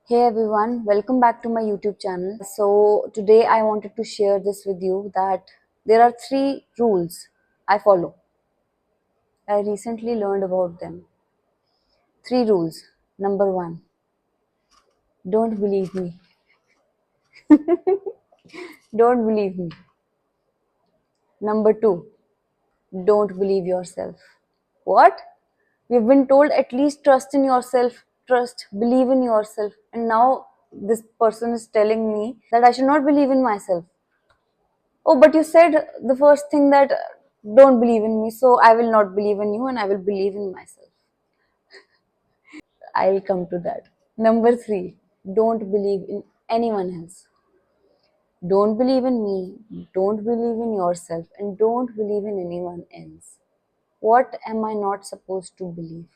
Hey everyone, welcome back to my YouTube channel. So, today I wanted to share this with you that there are three rules I follow. I recently learned about them. Three rules. Number one, don't believe me. Don't believe me. Number two, don't believe yourself. What? We've been told at least trust in yourself, trust, believe in yourself. And now this person is telling me that I should not believe in myself. Oh, but you said the first thing that don't believe in me, so I will not believe in you and I will believe in myself. I'll come to that. Number three, don't believe in anyone else. Don't believe in me, don't believe in yourself, and don't believe in anyone else. What am I not supposed to believe?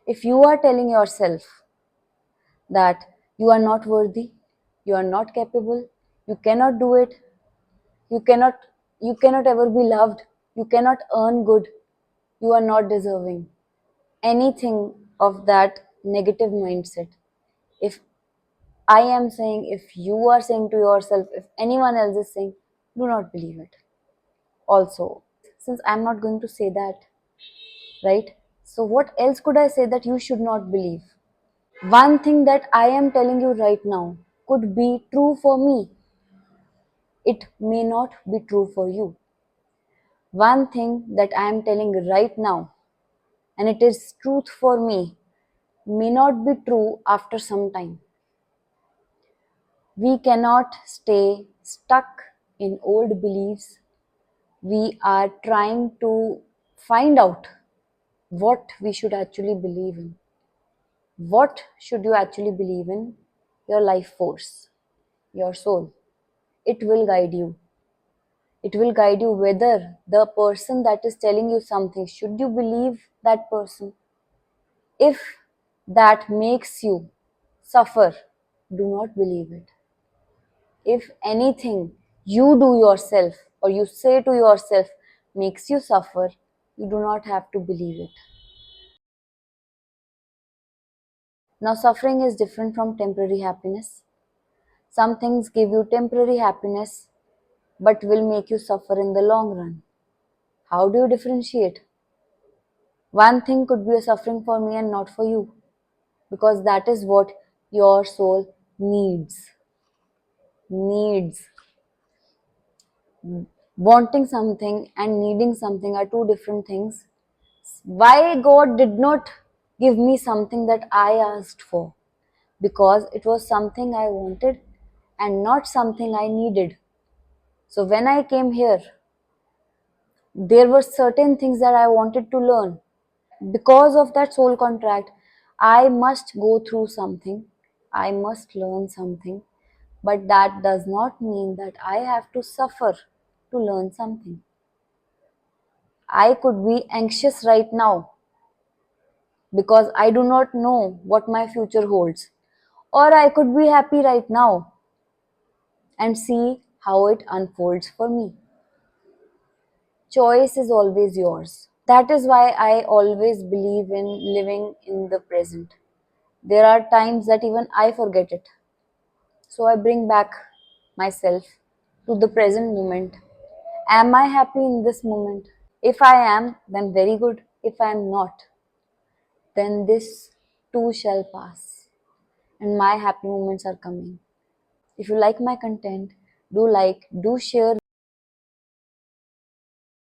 If you are telling yourself that you are not worthy, you are not capable, you cannot do it, you cannot you cannot ever be loved, you cannot earn good, you are not deserving anything of that negative mindset. If I am saying, if you are saying to yourself, if anyone else is saying, do not believe it. Also, since I'm not going to say that, right? So what else could I say that you should not believe? One thing that I am telling you right now could be true for me, it may not be true for you. One thing that I am telling you right now, and it is truth for me, may not be true after some time. We cannot stay stuck in old beliefs. We are trying to find out what we should actually believe in. What should you actually believe in? Your life force, your soul. It will guide you. It will guide you whether the person that is telling you something, should you believe that person? If that makes you suffer, do not believe it. If anything you do yourself or you say to yourself makes you suffer, you do not have to believe it. Now, suffering is different from temporary happiness. Some things give you temporary happiness but will make you suffer in the long run. How do you differentiate? One thing could be a suffering for me and not for you, because that is what your soul needs. Needs. Wanting something and needing something are two different things. Why God did not give me something that I asked for? Because it was something I wanted and not something I needed. So when I came here, there were certain things that I wanted to learn. Because of that soul contract, I must go through something. I must learn something. But that does not mean that I have to suffer to learn something. I could be anxious right now because I do not know what my future holds. Or I could be happy right now and see how it unfolds for me. Choice is always yours. That is why I always believe in living in the present. There are times that even I forget it. So I bring back myself to the present moment. Am I happy in this moment? If I am, then very good. If I am not, then this too shall pass. And my happy moments are coming. If you like my content, do like, do share